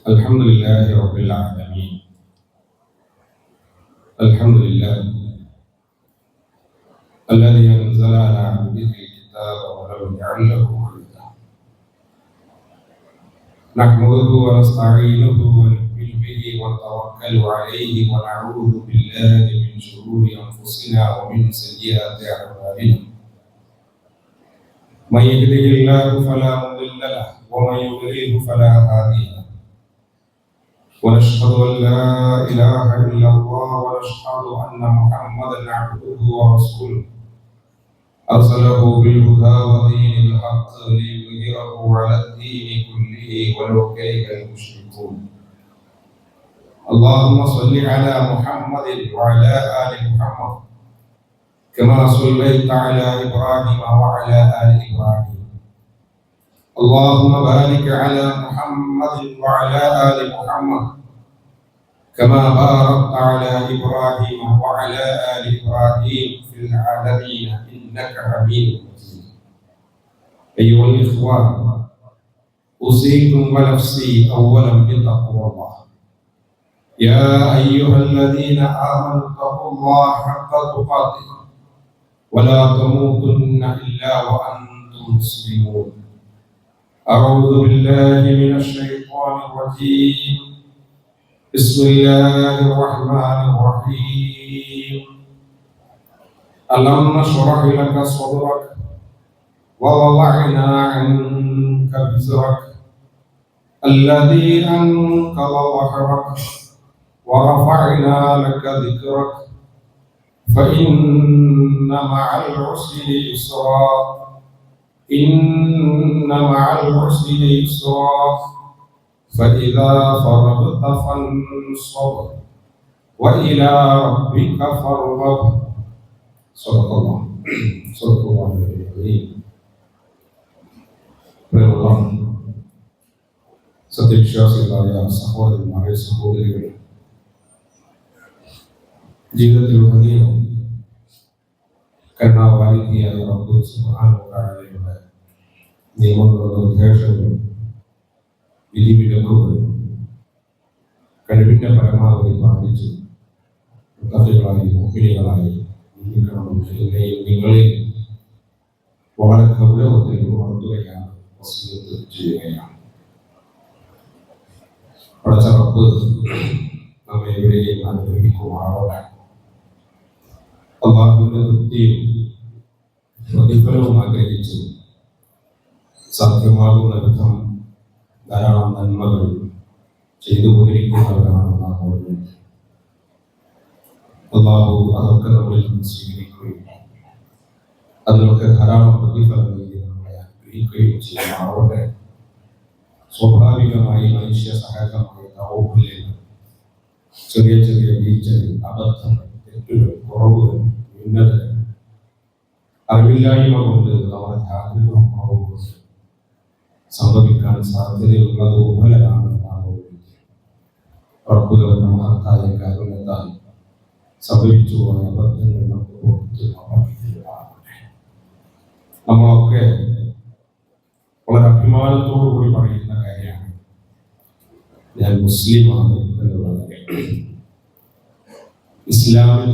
الحمد لله رب العالمين. الحمد لله الذي أنزل على عبده الكتاب ولم يجعل له عوجا. نحمده ونستعينه ونؤمن به ونتوكل عليه ونعوذ بالله من شرور أنفسنا ومن سيئات أعمالنا. من يهده الله فلا مضل له ومن يضلل فلا هادي له. ونشهد أن لا إله إلا الله ونشهد أن محمدا عبده ورسوله أرسله بالهدى ودين الحق ليظهره على الدين كله ولو كره المشركون. اللهم صل على محمد وعلى آل محمد كما صليت على إبراهيم وعلى آل إبراهيم. اللهم بارك على محمد وعلى آل محمد كما باركت على إبراهيم وعلى آل إبراهيم في العالمين إنك حميد مجيد. أيها الإخوان، أوصيكم ونفسي أولا بتقوى الله. يا أيها الذين آمنوا اتقوا الله حق تقاته ولا تموتن إلا وأنتم مسلمون. أعوذ بالله من الشيطان الرجيم. بسم الله الرحمن الرحيم. ألم نشرح لك صدرك ووضعنا عنك وزرك الذي أنقض ظهرك ورفعنا لك ذكرك فإن مع العسر يسرا إن مع العسر يسرا فإذا فرغت فانصب وإلى ربك فارغب. صدق الله العظيم. സത്യവിശ്വാസികളായ സഹോദരന്മാരെ, സഹോദരികളെ, ജീവിതത്തിലുടനീളം കരുണാവാരിധിയായ റബ്ബ് സുബ്ഹാനഹു വ തആലയുടെ നിയമങ്ങളും നിർദ്ദേശങ്ങളും വിധിവിലക്കുകളും കഴിവിന്റെ പരമാവധി പാലിച്ച് മുത്തഖികളായി മുഅ്മിനീങ്ങളായി ജീവിക്കണമെന്ന് എന്നെയും നിങ്ങളെയും വളരെ ഗൗരവത്തിൽ ഉണർത്തുകയാണ്, വസിയത്ത് ചെയ്യുകയാണ്. പടച്ച റബ്ബ് നമ്മെ എവിടെയും അനുഗ്രഹിക്കുമാറാവട്ടെ. അല്ലാഹുവിന്റെ തൃപ്തിയും പ്രതിഫലവും ആഗ്രഹിച്ച് സാധ്യമാകുന്ന വിധം ധാരാളം നന്മകൾ ചെയ്തുകൊണ്ടിരിക്കുന്നവരാണ് നാം ഓരോരുത്തരും. അല്ലാഹു അതൊക്കെ നമ്മളിൽ നിന്ന് സ്വീകരിക്കുകയും അതിലൊക്കെ ധാരാളം പ്രതിഫലങ്ങൾ നമ്മളെ അനുഗ്രഹിക്കുകയും ചെയ്യുമാറാവട്ടെ. സ്വാഭാവികമായി മനുഷ്യ സഹജമായ ദൗർബല്യങ്ങൾ, ചെറിയ ചെറിയ വീഴ്ചകൾ, അബദ്ധങ്ങൾ, തെറ്റുകൾ, കുറവുകൾ, ന്യൂനതകൾ, അറിവില്ലായ്മ കൊണ്ട് നമ്മുടെ ജാഗ്രതയും കുറവ് കൊണ്ട് സംഭവിക്കാൻ സാധ്യതയുള്ള ദുർബലരാണ് നാം ഓരോരുത്തരും. പ്രഭുതവന്റെ മഹത്തായ കാരുണ്യത്താൽ സംഭവിച്ചു പോയ അബദ്ധങ്ങൾ നമുക്ക് പുറത്ത് മാറ്റിത്തരുവാനാകട്ടെ. നമ്മളൊക്കെ വളരെ അഭിമാനത്തോടു കൂടി പറയുന്ന കാര്യമാണ്, ഞാൻ മുസ്ലിമാണ് എന്നുള്ളത്. ഇസ്ലാമിൽ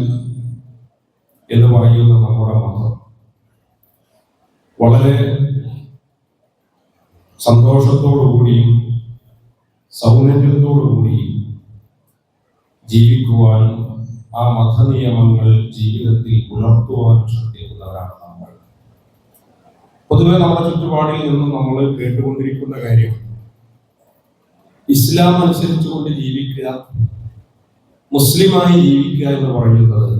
എന്ന് പറയുന്ന നമ്മുടെ മതം വളരെ സന്തോഷത്തോടുകൂടിയും സൗന്ദര്യത്തോടുകൂടിയും ജീവിക്കുവാൻ, ആ മതനിയമങ്ങൾ ജീവിതത്തിൽ പുലർത്തുവാൻ ശ്രദ്ധിക്കുന്നവരാണ് നമ്മൾ. പൊതുവെ നമ്മുടെ ചുറ്റുപാടിൽ നിന്നും നമ്മൾ കേട്ടുകൊണ്ടിരിക്കുന്ന കാര്യം, ഇസ്ലാം അനുസരിച്ചുകൊണ്ട് ജീവിക്കുക, മുസ്ലിമായി ജീവിക്കുക എന്ന് പറയുന്നത്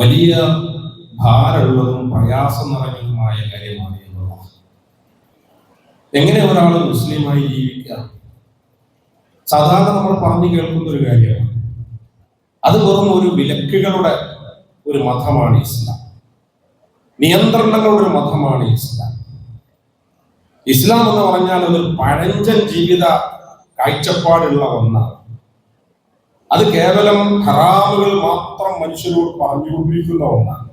വലിയ ഭാരമുള്ളതും പ്രയാസം നിറഞ്ഞതുമായ കാര്യമാണ് എന്നുള്ളതാണ്. എങ്ങനെ ഒരാൾ മുസ്ലിമായി ജീവിക്കുക? സാധാരണ നമ്മൾ പറഞ്ഞു കേൾക്കുന്ന ഒരു കാര്യമാണ്. അത് വെറും ഒരു വിലക്കുകളുടെ ഒരു മതമാണ് ഇസ്ലാം, നിയന്ത്രണങ്ങളുടെ ഒരു മതമാണ് ഇസ്ലാം. ഇസ്ലാം എന്ന് പറഞ്ഞാൽ ഒരു പഴഞ്ചൻ ജീവിത കാഴ്ചപ്പാടുള്ള ഒന്നാണ്. അത് കേവലം ഹറാമുകൾ മാത്രം മനുഷ്യരോട് പറഞ്ഞുകൊണ്ടിരിക്കുന്ന ഒന്നാണ്.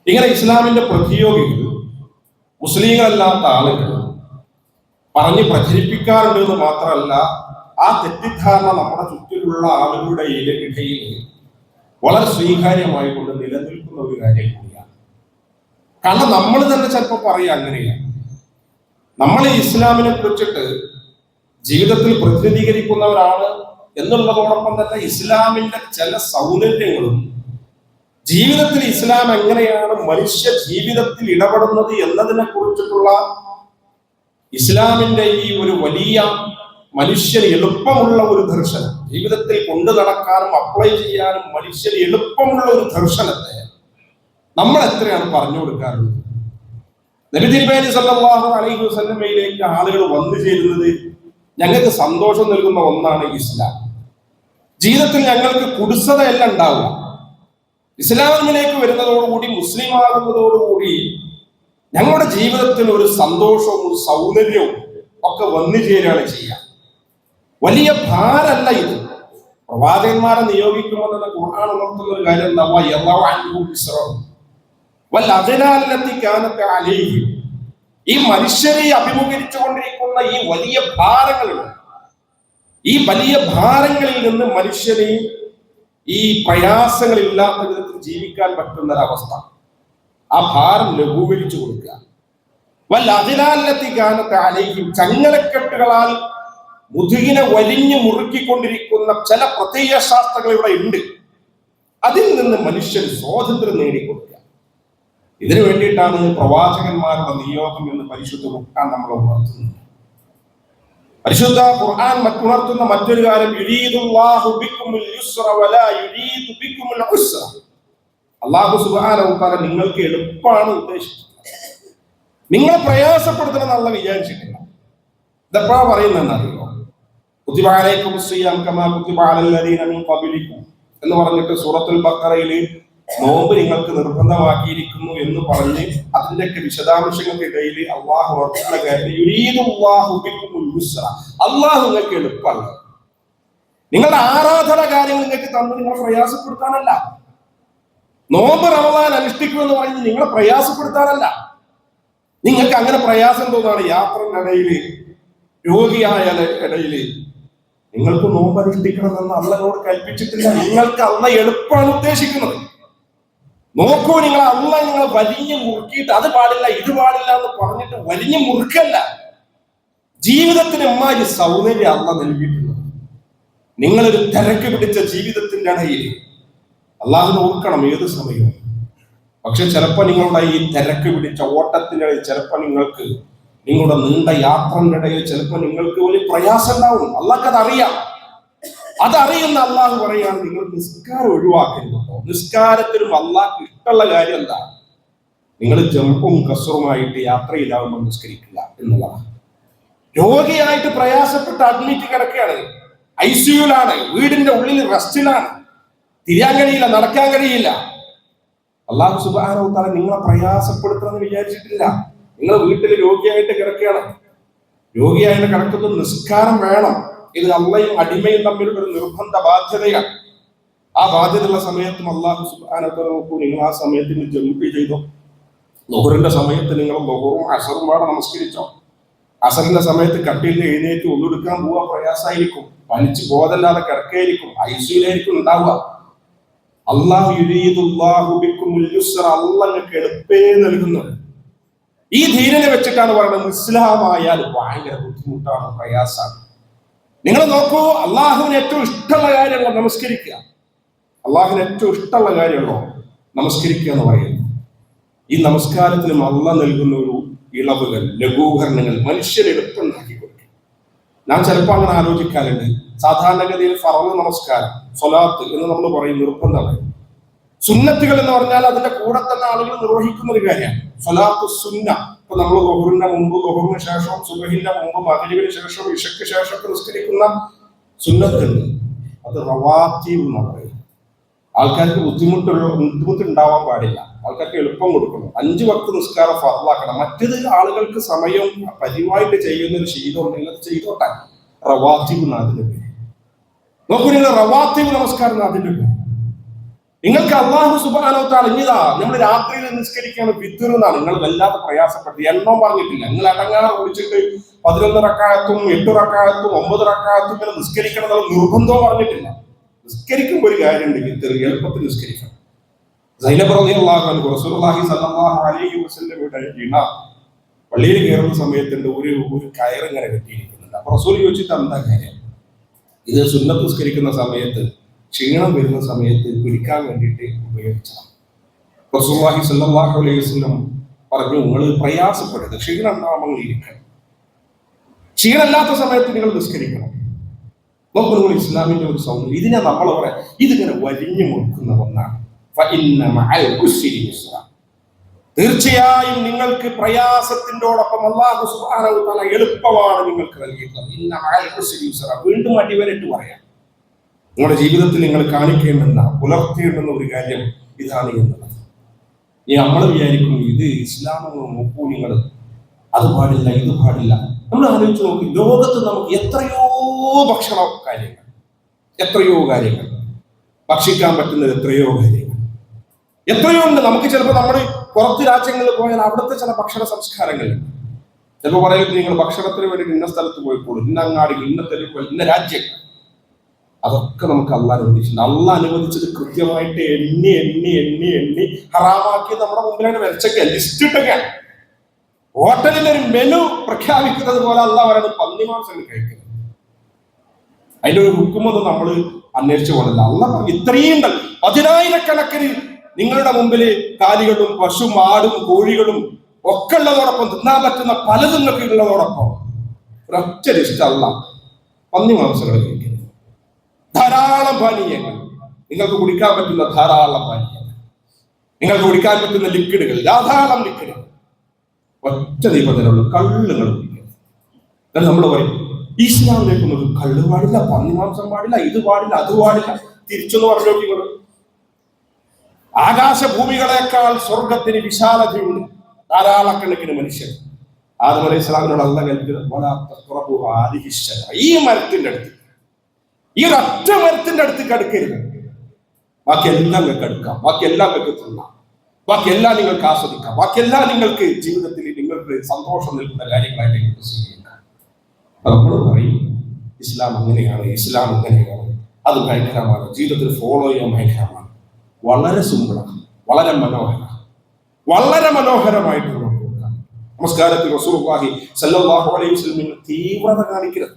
ഇങ്ങനെ ഇസ്ലാമിന്റെ പ്രതിയോഗികൾ, മുസ്ലിങ്ങളല്ലാത്ത ആളുകൾ പറഞ്ഞ് പ്രചരിപ്പിക്കാറുണ്ട് എന്ന് മാത്രമല്ല, ആ തെറ്റിദ്ധാരണ നമ്മുടെ ചുറ്റിലുള്ള ആളുകളുടെ ഇടയിൽ വളരെ സ്വീകാര്യമായി കൊണ്ട് നിലനിൽക്കുന്ന ഒരു കാര്യം കൂടിയാണ്. കാരണം നമ്മൾ തന്നെ ചിലപ്പോൾ പറയാം അങ്ങനെയാണ്. നമ്മൾ ഇസ്ലാമിനെ കുറിച്ചിട്ട് ജീവിതത്തിൽ പ്രതിനിധീകരിക്കുന്നവരാണ് എന്നുള്ളതോടൊപ്പം തന്നെ ഇസ്ലാമിന്റെ ചില സൗന്ദര്യങ്ങളും ജീവിതത്തിൽ ഇസ്ലാം എങ്ങനെയാണ് മനുഷ്യ ജീവിതത്തിൽ ഇടപെടുന്നത് എന്നതിനെ കുറിച്ചിട്ടുള്ള ഇസ്ലാമിന്റെ ഈ ഒരു വലിയ മനുഷ്യന് എളുപ്പമുള്ള ഒരു ദർശനം, ജീവിതത്തിൽ കൊണ്ടു നടക്കാനും അപ്ലൈ ചെയ്യാനും മനുഷ്യന് എളുപ്പമുള്ള ഒരു ദർശനത്തെ നമ്മൾ എത്രയാണ് പറഞ്ഞു കൊടുക്കാറുള്ളത്? നബി തിരുമേനി സല്ലല്ലാഹു അലൈഹി വസല്ലമയിലേക്ക് ആളുകൾ വന്നു ചേരുന്നത് ഞങ്ങൾക്ക് സന്തോഷം നൽകുന്ന ഒന്നാണ് ഇസ്ലാം. ജീവിതത്തിൽ ഞങ്ങൾക്ക് കുടിസതയല്ല ഉണ്ടാവുക. ഇസ്ലാമിലേക്ക് വരുന്നതോടുകൂടി, മുസ്ലിം ആകുന്നതോടുകൂടി ഞങ്ങളുടെ ജീവിതത്തിൽ ഒരു സന്തോഷവും ഒരു സൗന്ദര്യവും ഒക്കെ വന്നു ചേരുകയാണ് ചെയ്യുക. വലിയ ഭാരമല്ല ഇത്. പ്രവാചകന്മാരെ നിയോഗിക്കുമ്പോൾ തന്നെ ഖുർആൻ ഉണർത്തുന്ന ഒരു കാര്യം എന്താ? ഈ മനുഷ്യരെ അഭിമുഖീകരിച്ചു കൊണ്ടിരിക്കുന്ന ഈ വലിയ ഭാരങ്ങളുണ്ട്. ഈ വലിയ ഭാരങ്ങളിൽ നിന്ന് മനുഷ്യനെ ഈ പ്രയാസങ്ങളില്ലാത്ത വിധത്തിൽ ജീവിക്കാൻ പറ്റുന്ന ഒരവസ്ഥ, ആ ഭാരം ലഘൂകരിച്ചു കൊടുക്കുക. ചങ്ങലക്കെട്ടുകളാൽ മുതുകിനെ വലിഞ്ഞു മുറുക്കിക്കൊണ്ടിരിക്കുന്ന ചില പ്രത്യയ ശാസ്ത്രങ്ങൾ ഇവിടെ ഉണ്ട്. അതിൽ നിന്ന് മനുഷ്യൻ സ്വാതന്ത്ര്യം നേടിക്കൊടുക്കുക. ഇതിനു വേണ്ടിയിട്ടാണ് പ്രവാചകന്മാരുടെ നിയോഗം എന്ന് പരിശുദ്ധ ഖുർആൻ നമ്മളെ ഉണർത്തുന്നത്. പരിശുദ്ധ ഖുർആൻ ഉണർത്തുന്ന മറ്റൊരു കാര്യം, അല്ലാഹു സുബ്ഹാനഹു വ തആല നിങ്ങൾക്ക് എളുപ്പമാണ് ഉദ്ദേശിച്ചത്, നിങ്ങളെ പ്രയാസപ്പെടുത്തണം എന്നുള്ള വിചാരിച്ചിട്ടില്ല. ഇതെപ്പോഴാ പറയുന്നതെന്നറിയോ? കുതിബ അലൈക്കുമുസ് സിയാം കമാ കുതിബ അലൽ ലദീന മിൻ ഖബ്ലിക്കും എന്ന് പറഞ്ഞിട്ട് സൂറത്തുൽ ബഖറയിൽ നോമ്പ് നിങ്ങൾക്ക് നിർബന്ധമാക്കിയിരിക്കുന്നു എന്ന് പറഞ്ഞ് അതിന്റെയൊക്കെ വിശദാംശങ്ങൾക്കിടയിൽ അള്ളാഹു ഉറപ്പുള്ള കാര്യം, അള്ളാഹു നിങ്ങൾക്ക് എളുപ്പമല്ല. നിങ്ങളുടെ ആരാധന കാര്യങ്ങൾ നിങ്ങൾക്ക് തന്ന് നിങ്ങളെ പ്രയാസപ്പെടുത്താനല്ല. നോമ്പ് റമദാൻ അനുഷ്ഠിക്കുമെന്ന് പറഞ്ഞ് നിങ്ങളെ പ്രയാസപ്പെടുത്താനല്ല. നിങ്ങൾക്ക് അങ്ങനെ പ്രയാസം തോന്നാണ് യാത്രയുടെ ഇടയിൽ, രോഗിയായ ഇടയിൽ നിങ്ങൾക്ക് നോമ്പ് അനുഷ്ഠിക്കണമെന്ന് അള്ളാഹുവോട് കൽപ്പിച്ചിട്ടില്ല. നിങ്ങൾക്ക് അള്ളാഹ് എളുപ്പമാണ് ഉദ്ദേശിക്കുന്നത്. നോക്കൂ, നിങ്ങൾ അള്ളാഹ് നിങ്ങളെ വലിഞ്ഞു മുറുക്കിയിട്ട് അത് പാടില്ല ഇത് പാടില്ല എന്ന് പറഞ്ഞിട്ട് വലിഞ്ഞു മുറുക്കല്ല. ജീവിതത്തിന് എമ്മാതിരി സൗന്ദര്യം അള്ളാഹ് നൽകിയിട്ടുള്ളത്. നിങ്ങളൊരു തിരക്ക് പിടിച്ച ജീവിതത്തിന്റെ ഇടയിൽ അള്ളാഹുവിനെ ഓർക്കണം ഏത് സമയവും. പക്ഷെ ചിലപ്പോൾ നിങ്ങളുടെ ഈ തിരക്ക് പിടിച്ച ഓട്ടത്തിന്റെ ഇടയിൽ ചിലപ്പോൾ നിങ്ങൾക്ക്, നിങ്ങളുടെ നീണ്ട യാത്രയുടെ ഇടയിൽ ചിലപ്പോൾ നിങ്ങൾക്ക് വലിയ പ്രയാസം ഉണ്ടാവും. അള്ളാഹ്ക്ക് അതറിയാം. അതറിയുന്ന അള്ളാഹു പറയാണ്, നിങ്ങൾ നിസ്കാരം ഒഴിവാക്കരുത്. നിസ്കാരത്തിലും അള്ളാഹ്ക്ക് ഇഷ്ടമുള്ള കാര്യം എന്താ? നിങ്ങൾ ജമ്പും കസറുമായിട്ട് യാത്രയിലാവുമ്പോൾ നിസ്കരിക്കുക എന്നുള്ളതാണ്. രോഗിയായിട്ട് പ്രയാസപ്പെട്ട് അഡ്മിറ്റ് കിടക്കുകയാണ്, ICUലാണ്, വീടിന്റെ ഉള്ളിൽ റെസ്റ്റിലാണ്, തിരിയാൻ കഴിയില്ല, നടക്കാൻ കഴിയില്ല. അള്ളാഹു സുബ്ഹാനഹു വ തആല നിങ്ങളെ പ്രയാസപ്പെടുത്തണമെന്ന് വിചാരിച്ചിട്ടില്ല. നിങ്ങൾ വീട്ടിൽ രോഗിയായിട്ട് കിടക്കുകയാണ്. രോഗിയായിട്ട് കിടക്കുന്നത് നിസ്കാരം വേണം. ഇത് അള്ളയും അടിമയും തമ്മിലുള്ള ഒരു നിർബന്ധ ബാധ്യതയാണ്. ആ ബാധ്യതയുള്ള സമയത്തും അള്ളാഹു സുബ്ഹാനഹു വ തആല നോക്കൂ, നിങ്ങൾ ആ സമയത്തിന് ജമ്പ് ചെയ്തോ. ളുഹറിന്റെ സമയത്ത് നിങ്ങൾ ളുഹറും അസറും പാടെ നമസ്കരിച്ചോ. അസറിന്റെ സമയത്ത് കട്ടിലിൽ എഴുന്നേറ്റ് ഒന്നെടുക്കാൻ പോവാ പ്രയാസമായിരിക്കും, പനിച്ച് ബോധമില്ലാതെ കിടക്കായിരിക്കും, ICUലായിരിക്കും ഉണ്ടാവുക. അള്ളാഹു യുരീദുല്ലാഹു ബിക്കുമുൽ യുസ്റ, അള്ളാഹ് നിങ്ങൾക്ക് എളുപ്പേ നൽകുന്നത്. ഈ ധീരനെ വെച്ചിട്ടാണ് പറയുന്നത് ഇസ്ലാമായാൽ ഭയങ്കര ബുദ്ധിമുട്ടാണ്, പ്രയാസമാണ്. നിങ്ങൾ നോക്കൂ, അള്ളാഹുവിന് ഏറ്റവും ഇഷ്ടമുള്ള കാര്യമുള്ള നമസ്കരിക്കുക. അള്ളാഹുവിന് ഏറ്റവും ഇഷ്ടമുള്ള കാര്യമുള്ളോ നമസ്കരിക്കുക എന്ന് പറയുന്നത്. ഈ നമസ്കാരത്തിലും അള്ളാഹ് നൽകുന്ന ഒരു ഇളവുകൾ, ലഘൂകരണങ്ങൾ മനുഷ്യരെ എളുപ്പമുണ്ടാക്കി കൊടുക്കും. ഞാൻ ചിലപ്പോൾ അങ്ങനെ ആലോചിക്കാറുണ്ട്. സാധാരണഗതിയിൽ ഫർള് നമസ്കാരം, സ്വലാത്ത് എന്ന് നമ്മൾ പറയും, നിർബന്ധമാണ്. സുന്നത്തുകൾ എന്ന് പറഞ്ഞാൽ അതിന്റെ കൂടെ തന്നെ ആളുകൾ നിർവഹിക്കുന്ന ഒരു കാര്യമാണ് സ്വലാത്തു സുന്ന. ഇപ്പൊ നമ്മൾ ളുഹറിന്റെ മുമ്പ്, ളുഹറിന് ശേഷം, സുബഹിന്റെ മുമ്പ്, മഗ്രിബിന് ശേഷം, ഇശയ്ക്ക് ശേഷം നിസ്കരിക്കുന്ന സുന്നത്തുണ്ട്. അത് റവാത്തീബ് എന്ന് പറയും. ആൾക്കാർക്ക് ബുദ്ധിമുട്ടുണ്ടാവാൻ പാടില്ല, ആൾക്കാർക്ക് എളുപ്പം കൊടുക്കണം. 5 വക്ത് നിസ്കാരം ഫർളാക്കണം. മറ്റേത് ആളുകൾക്ക് സമയം പതിവായിട്ട് ചെയ്യുന്ന ഒരു ശീലമുണ്ടെങ്കിൽ അത് ചെയ്തോട്ടെ. റവാത്തീബ് എന്ന് അതിന്റെ പേര്. നോക്കൂ, നിങ്ങൾ റവാത്തീബ് നമസ്കാരം അതിന്റെ പേര്. നിങ്ങൾക്ക് അല്ലാഹു സുബ്ഹാനഹു വ തആല ഇതാ നമ്മൾ രാത്രിയിൽ നിസ്കരിക്കുകയാണ് വിത്ർ എന്നാണ്. നിങ്ങൾ വല്ലാതെ പ്രയാസപ്പെട്ട് എണ്ണം പറഞ്ഞിട്ടില്ല. നിങ്ങൾ അടങ്ങാറ് കുടിച്ചിട്ട് 11 റക്അത്തും 8 റക്അത്തും 9 റക്അത്തും ഇങ്ങനെ നിസ്കരിക്കണം എന്നുള്ള നിർബന്ധവും പറഞ്ഞിട്ടില്ല. നിസ്കരിക്കുമ്പോൾ ഒരു കാര്യം ഉണ്ടെങ്കിൽ എളുപ്പത്തിൽ നിസ്കരിക്കണം. സൈനബ് റളിയല്ലാഹു അൻഹ റസൂലുള്ളാഹി സ്വല്ലല്ലാഹു അലൈഹി വസല്ലമയുടെ ഇണ പള്ളിയിൽ കയറുന്ന സമയത്തുണ്ട് ഒരു കയറിങ്ങനെ കെട്ടിയിരിക്കുന്നുണ്ട്. അപ്പൊ റസൂൽ ചോദിച്ചിട്ട് എന്താ കാര്യം? ഇത് സുന്നത്ത് നിസ്കരിക്കുന്ന സമയത്ത് ക്ഷീണം വരുന്ന സമയത്ത് പിടിക്കാൻ വേണ്ടിയിട്ട് ഉപയോഗിച്ചതാണ്. റസൂലുള്ളാഹി സ്വല്ലല്ലാഹു അലൈഹി വസല്ലം പറഞ്ഞു, നിങ്ങൾ പ്രയാസപ്പെടരുത്, ക്ഷീണം ഉണ്ടാവുമ്പോൾ ഇരിക്കണം, ക്ഷീണമില്ലാത്ത സമയത്ത് നിങ്ങൾ നിസ്കരിക്കണം. നോക്കൂ, നിങ്ങൾ ഇസ്ലാമിന്റെ ഒരു സൗന്ദര്യം ഇതിനെ നമ്മൾ പറയാം, ഇതിങ്ങനെ വലിഞ്ഞു മുറുക്കുന്ന ഒന്നാണ്. തീർച്ചയായും നിങ്ങൾക്ക് പ്രയാസത്തിനോടൊപ്പം അല്ലാഹു സുബ്ഹാനഹു വ തആല എളുപ്പമാണ് നിങ്ങൾക്ക് നൽകിയിട്ടുള്ളത്. വീണ്ടും അടിവരട്ട് പറയാം, നിങ്ങളുടെ ജീവിതത്തിൽ നിങ്ങൾ കാണിക്കേണ്ടുന്ന പുലർത്തേണ്ടുന്ന ഒരു കാര്യം ഇതാണ് എന്നുള്ളത്. ഈ നമ്മൾ വിചാരിക്കും ഇത് ഇസ്ലാമെന്ന് നോക്കൂ നിങ്ങൾ, അത് പാടില്ല ഇത് പാടില്ല. നമ്മൾ ആലോചിച്ച് നോക്കി, ലോകത്ത് നമുക്ക് എത്രയോ ഭക്ഷണ കാര്യങ്ങൾ, എത്രയോ കാര്യങ്ങൾ ഭക്ഷിക്കാൻ പറ്റുന്നത്, എത്രയോ കാര്യങ്ങൾ എത്രയോ ഉണ്ട്. നമുക്ക് ചിലപ്പോൾ നമ്മൾ പുറത്ത് രാജ്യങ്ങളിൽ പോയാൽ അവിടുത്തെ ചില ഭക്ഷണ സംസ്കാരങ്ങളുണ്ട്. ചിലപ്പോൾ പറയുന്നത് നിങ്ങൾ ഭക്ഷണത്തിന് വേണ്ടി ഇന്ന സ്ഥലത്ത് പോയിക്കോളൂ, ഇന്ന അങ്ങാടികൾ, ഇന്ന തെരുവുകൾ, ഇന്ന രാജ്യങ്ങൾ. അതൊക്കെ നമുക്ക് അള്ളാഹ് അനുവദിച്ചിട്ടുണ്ട്. അള്ളാഹ് അനുവദിച്ചത് കൃത്യമായിട്ട് എണ്ണി എണ്ണി എണ്ണി എണ്ണി ഹറാമാക്കി നമ്മുടെ മുമ്പിലാണ് വരച്ചൊക്കെ ലിസ്റ്റ് ഇട്ടൊക്കെയാണ്. ഹോട്ടലിൽ ഒരു മെനു പ്രഖ്യാപിക്കുന്നത് പോലെ അള്ളാഹ് പറയുന്നത് പന്നിമാംസം കഴിക്കുന്നത്. അതിന്റെ ഒരു ഹുക്കുമൊന്നും നമ്മൾ അന്വേഷിച്ചു പോകണില്ല. അള്ളാഹ് പറഞ്ഞു ഇത്രയും ഉണ്ട്, 10,000-കണക്കിന് നിങ്ങളുടെ മുമ്പിൽ കാലികളും പശുവും ആടും കോഴികളും ഒക്കെ ഉള്ളതോടൊപ്പം തിന്നാൻ പറ്റുന്ന പലതും നിങ്ങൾക്ക് ഉള്ളതോടൊപ്പം ഒരൊറ്റ ലിസ്റ്റ് അള്ളാഹ് പന്നിമാംസങ്ങൾ കഴിക്കുന്നത്. ധാരാളം പാനീയങ്ങൾ, നിങ്ങൾക്ക് കുടിക്കാൻ പറ്റുന്ന ധാരാളം പാനീയങ്ങൾ, നിങ്ങൾക്ക് കുടിക്കാൻ പറ്റുന്ന ലിക്വിഡുകൾ, ധാരാളം ലിക്വിഡുകൾ. ഒറ്റ നിബന്ധനയുള്ളൂ, കള്ളുകൾ കുടിക്കരുത്. എന്നാൽ നമ്മൾ പറയും ഇസ്ലാമിലേക്കൊന്നും കള്ള് പാടില്ല, പന്നിമാംസം പാടില്ല, ഇത് പാടില്ല, അത് പാടില്ല. തിരിച്ചൊന്ന് പറഞ്ഞു നോക്കിക്കോളൂ. ആകാശഭൂമികളെക്കാൾ സ്വർഗത്തിന് വിശാലതയുണ്ട്, ധാരാളക്കണക്കിന് മനുഷ്യർ. ആദം അലൈഹി സ്വലാമിനോട് അല്ലാഹു കൽപ്പിച്ചത് ഈ മരത്തിന്റെ അടുത്ത്, ഈ ഒരൊറ്റ മരത്തിന്റെ അടുത്ത് അടുക്കരുത്, ബാക്കി എല്ലാം നിങ്ങൾക്ക് അടുക്കാം, ബാക്കി എല്ലാം നിങ്ങൾക്ക് തിന്നാം, ബാക്കി എല്ലാം നിങ്ങൾക്ക് ആസ്വദിക്കാം, ബാക്കി എല്ലാം നിങ്ങൾക്ക് ജീവിതത്തിൽ നിങ്ങൾക്ക് സന്തോഷം നൽകുന്ന കാര്യങ്ങളായിട്ട് നിങ്ങൾക്ക് സ്വീകരിക്കാം. നമ്മൾ പറയും ഇസ്ലാം അങ്ങനെയാണ്, ഇസ്ലാം അങ്ങനെയാണ്, അത് ഭയങ്കരമാണ്, ജീവിതത്തിൽ ഫോളോ ചെയ്യാൻ ഭയങ്കരമാണ്. വളരെ സിമ്പിളാണ്, വളരെ മനോഹരമാണ്, വളരെ മനോഹരമായിട്ട് നോക്കുക. നമസ്കാരത്തിൽ റസൂലുള്ളാഹി സ്വല്ലല്ലാഹു അലൈഹി വസല്ലം തീവ്രത കാണിക്കരുത്.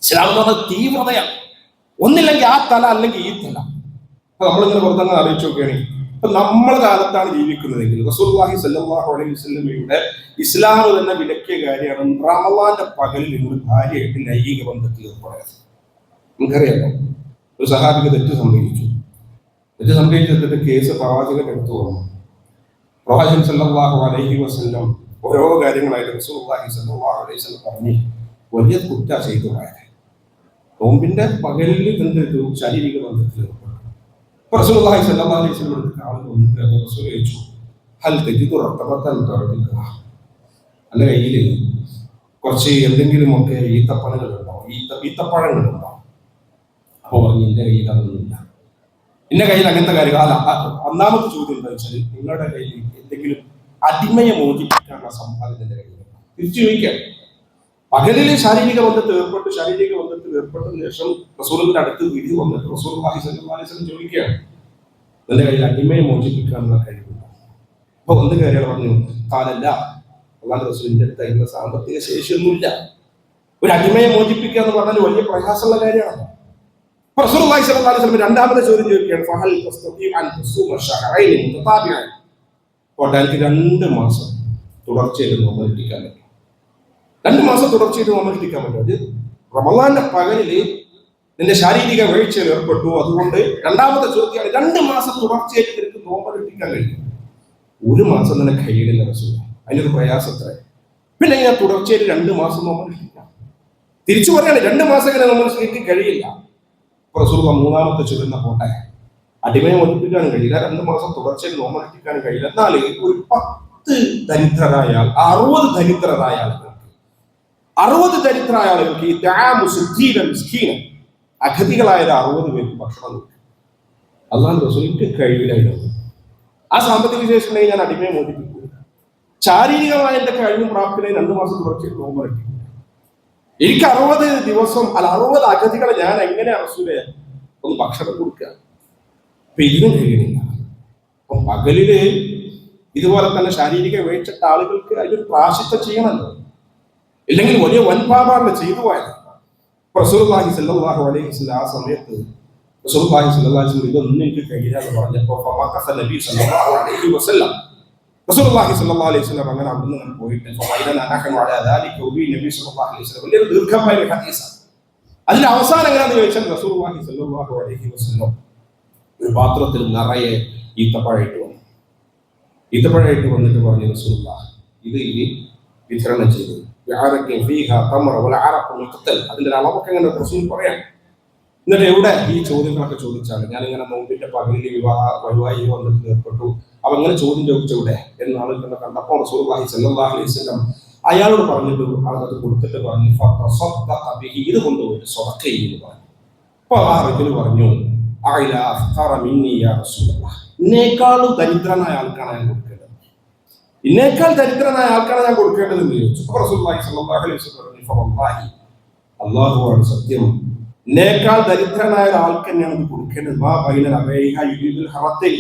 ഇസ്ലാം എന്ന് പറഞ്ഞാൽ തീവ്രതയാണ്. ഒന്നില്ലെങ്കിൽ ആ തല അല്ലെങ്കിൽ ഈ തല. അപ്പൊ നമ്മളിങ്ങനെ വെറുതെ ആലോചിച്ച് നോക്കുകയാണെങ്കിൽ, ഇപ്പൊ നമ്മളെ കാലത്താണ് ജീവിക്കുന്നതെങ്കിൽ റസൂലുള്ളാഹി സ്വല്ലല്ലാഹു അലൈഹി വസല്ലമയുടെ ഇസ്ലാം തന്നെ വിലക്കിയ കാര്യമാണ് റമളാന്റെ പകലിൽ നിങ്ങൾ ഭാര്യയായിട്ട് ലൈംഗിക ബന്ധത്തിൽ ഏർപ്പെടരുത്. നമുക്കറിയാമോ, ഒരു സഹാബിക്ക് തെറ്റ് സംഭവിച്ചിട്ട് കേസ് പ്രവാചകൻ എടുത്തു വന്നു. പ്രവാചകൻ സല്ലല്ലാഹു അലൈഹി വസല്ലം ഓരോ കാര്യങ്ങളായിട്ട് റസൂലുള്ളാഹി സ്വല്ലല്ലാഹു അലൈഹി വസല്ലം പറഞ്ഞ് വലിയ കുറ്റ ചെയ്തു പോയത്. നോമ്പിന്റെ പകലിൽ എന്തെടുത്തു? ശാരീരിക ബന്ധത്തിൽ ഏർപ്പെട്ടു. റസൂലുള്ളാഹി സ്വല്ലല്ലാഹു അലൈഹി വസല്ലം ആളുകൾ വന്നിട്ട് റസൂൽ ചോദിച്ചു, ഹൽ തജിദു റതബതൻ തഅദിക, അല്ല കയ്യിൽ കുറച്ച് എന്തെങ്കിലുമൊക്കെ ഈത്തപ്പഴങ്ങളുണ്ടോ? ഈത്തപ്പഴങ്ങളുണ്ടോ? അപ്പൊ പറഞ്ഞു എന്റെ കയ്യിൽ അതൊന്നുമില്ല, എന്റെ കയ്യിൽ അങ്ങനത്തെ കാര്യങ്ങൾ അല്ല. ഒന്നാമത്തെ ചോദ്യം എന്താ വെച്ചാൽ, നിങ്ങളുടെ കയ്യിൽ എന്തെങ്കിലും അടിമയെ മോചിപ്പിക്കാനുള്ള സമ്പാദ്യം എന്റെ കയ്യിൽ? തിരിച്ചു ചോദിക്കാം. പകലിൽ ശാരീരിക ബന്ധത്തിൽ ഏർപ്പെട്ടതിന് ശേഷം റസൂലിന്റെ അടുത്ത് വിധി വന്നിട്ട് റസൂലുള്ളാഹി സ്വല്ലല്ലാഹു അലൈഹി വസല്ലം ചോദിക്കുകയാണ്, എന്റെ കയ്യിൽ അടിമയെ മോചിപ്പിക്കാനുള്ള കഴിവുണ്ടോ? അപ്പൊ ഒന്ന് കാര്യങ്ങൾ പറഞ്ഞു, കാലല്ല, അല്ലാഹുവിന്റെ റസൂലിന്റെ അടുത്ത് അതിനുള്ള സാമ്പത്തിക ശേഷിയൊന്നുമില്ല. ഒരു അടിമയെ മോചിപ്പിക്കുക എന്ന് പറഞ്ഞാൽ വലിയ പ്രയാസമുള്ള കാര്യമാണ്. റസൂലുള്ളാഹി സ്വല്ലല്ലാഹു അലൈഹി വസല്ലം രണ്ടാമത്തെ ചോദ്യം ചോദിക്കുകയാണ്, ഫഹൽ തസ്തതിഉ അൻ തസൂമ ശഹറൈൻ മുതതാബിഅൻ, കോട്ടാലിക്ക് 2 മാസം തുടർച്ചയായിട്ട് നോമ്പനുഷ്ഠിക്കാൻ പറ്റും. 2 മാസം തുടർച്ചയായിട്ട് നോമ്പനുഷ്ഠിക്കാൻ പറ്റും. അത് റമളാന്റെ പകലില് നിന്റെ ശാരീരിക വീഴ്ചയിൽ ഏർപ്പെട്ടു, അതുകൊണ്ട് രണ്ടാമത്തെ ചോദ്യമാണ്, 2 മാസം തുടർച്ചയായിട്ട് നിനക്ക് നോമ്പനുഷ്ഠിക്കാൻ കഴിയും. 1 മാസം നിനക്ക് കഴിയില്ല റസൂൽ, അതിനൊരു പ്രയാസത്ര. പിന്നെ ഞാൻ തുടർച്ചയായിട്ട് 2 മാസം നോമ്പനുഷ്ഠിക്കാം? തിരിച്ചു പറയാണ്, 2 മാസം ഇങ്ങനെ നോമ്പനുഷ്ഠിക്കാൻ കഴിയില്ല. റസൂൽ മൂന്നാമത്തെ ചോദ്യം പോട്ടെ, അടിമയെ മോചിപ്പിക്കാനും കഴിയില്ല, 2 മാസം തുടർച്ചയായിട്ട് നോമ്പനുഷ്ഠിക്കാനും കഴിയില്ല, എന്നാൽ ഒരു 10 ദരിദ്രരായ 60 ദരിദ്രരായ ആളുകൾക്ക് ഈ അഗതികളായ 60 പേർക്ക് ഭക്ഷണം കൊടുക്കും. അല്ലാഹു റസൂലിന് കഴിയില്ലായിരുന്നു. ആ സാമ്പത്തിക ശേഷി ഞാൻ അടിമയെ മോചിപ്പിക്കും. ശാരീരികമായ എന്റെ കഴിവും പ്രാപ്തിനെ 2 മാസം തുടർച്ചയായിട്ട് നോമ്പനുഷ്ഠിക്കും. എനിക്ക് 60 ദിവസം 60 അഗതികളെ ഞാൻ എങ്ങനെയാ റസൂലേ ഒന്ന് ഭക്ഷണം കൊടുക്കുക? അപ്പൊ ഇതിനും കഴിയണില്ല. അപ്പൊ പകലില് ഇതുപോലെ തന്നെ ശാരീരിക വീഴ്ചിട്ട ആളുകൾക്ക് അതിലൊരു പ്രാശ്ചിത്തം ചെയ്യണമല്ലോ, ഇല്ലെങ്കിൽ വലിയ വൻപാപാണ് ചെയ്തു പോയത്. റസൂലുള്ളാഹി സ്വല്ലല്ലാഹു അലൈഹി വസല്ലം ആ സമയത്ത് റസൂലുള്ളാഹി സ്വല്ലല്ലാഹു അലൈഹി വസല്ലം ഇതൊന്നും എനിക്ക് കഴിയില്ല എന്ന് പറഞ്ഞപ്പോൾ ഫമഖസ നബി സ്വല്ലല്ലാഹു അലൈഹി വസല്ലം റസൂലുള്ളാഹി സ്വല്ലല്ലാഹു അലൈഹി വസല്ലം അങ്ങനെ അവിടുന്ന് പോയിട്ട് നബി സ്വല്ലല്ലാഹു അലൈഹി വസല്ലം വലിയ ദീർഘമായ ഒരു ഹദീസാണ്. അതിന്റെ അവസാനം എങ്ങനെയാണെന്ന് ചോദിച്ചാൽ റസൂലുള്ളാഹി സ്വല്ലല്ലാഹു അലൈഹി വസല്ലം ഒരു പാത്രത്തിൽ നിറയെ ഈത്തപ്പഴമായിട്ട് വന്നു. ഈത്തപ്പഴമായിട്ട് വന്നിട്ട് പറഞ്ഞു, റസൂലുള്ളാഹി ഇത് ഇനി വിതരണം ചെയ്തു. അതിന്റെ അളവൊക്കെ എങ്ങനെ റസൂൽ പറയാം. എന്നിട്ട് എവിടെ ഈ ചോദ്യങ്ങളൊക്കെ ചോദിച്ചാൽ ഞാനിങ്ങനെ നോമ്പിന്റെ പകലിൽ വഴിവായി വന്നിട്ട് ഏർപ്പെട്ടു, അപ്പൊ അങ്ങനെ ചോദ്യം ചോദിച്ചവിടെ എന്ന് ആളുകളെ കണ്ടപ്പോൾ റസൂലുള്ളാഹി സ്വല്ലല്ലാഹു അലൈഹി വസല്ലം അയാളോട് പറഞ്ഞിട്ട് അത് കൊടുത്തിട്ട് പറഞ്ഞു, ഇത് കൊണ്ടുപോയിട്ട് സ്വതക്ക ചെയ്യുന്നു പറഞ്ഞു. അപ്പൊ ആ റജുൽ പറഞ്ഞു, എന്നേക്കാളും ദരിദ്രനായ ആൾക്കാണ് ഞാൻ കൊടുക്കേണ്ടത്, എന്നേക്കാൾ ദരിദ്രനായ ആൾക്കാണ് ഞാൻ കൊടുക്കേണ്ടത് എന്ന് ചോദിച്ചു. അപ്പൊ റസൂലുള്ളാഹി സ്വല്ലല്ലാഹു അലൈഹി വസല്ലം പറഞ്ഞു, അല്ലാഹുവാണ് സത്യം, എന്നേക്കാൾ ദരിദ്രനായ ആൾക്ക് തന്നെയാണ് ഇത് കൊടുക്കേണ്ടത്.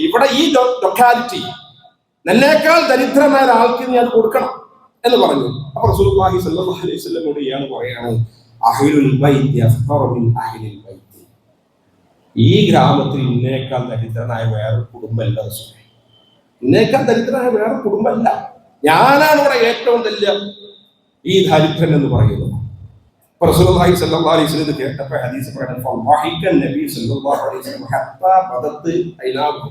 ഇവിടെ ഈ ലൊക്കാലിറ്റി എന്നേക്കാൾ ദരിദ്രനായ ആൾക്ക് നീ അത് കൊടുക്കണം എന്ന് പറഞ്ഞു. അപ്പൊ റസൂലുള്ളാഹി സ്വല്ലല്ലാഹു അലൈഹി വസല്ലമയോട് ഇയാൾ പറയാണ്, അഹ്ലുൽ ബൈത്തി അഫ്ഖറു മിൻ അഹ്ലിൽ ബൈത്തി, ഈ ഗ്രാമത്തിൽ ഇന്നേക്കാൾ ദരിദ്രനായ വേറെ കുടുംബമല്ല റസൂലേ, ഇന്നേക്കാൾ ദരിദ്രനായ വേറെ കുടുംബമല്ല, ഞാനാണ് ഇവിടെ ഏറ്റവും വലിയ ഈ ദരിദ്രൻ എന്ന് പറയുന്നത്. റസൂലുള്ളാഹി സ്വല്ലല്ലാഹു അലൈഹി വസല്ലം കേട്ടപ്പോൾ ഹദീസ് പ്രകാരം നബി സ്വല്ലല്ലാഹു അലൈഹി വസല്ലം ഹത്താ ബദത്ത് ഐനാഹു,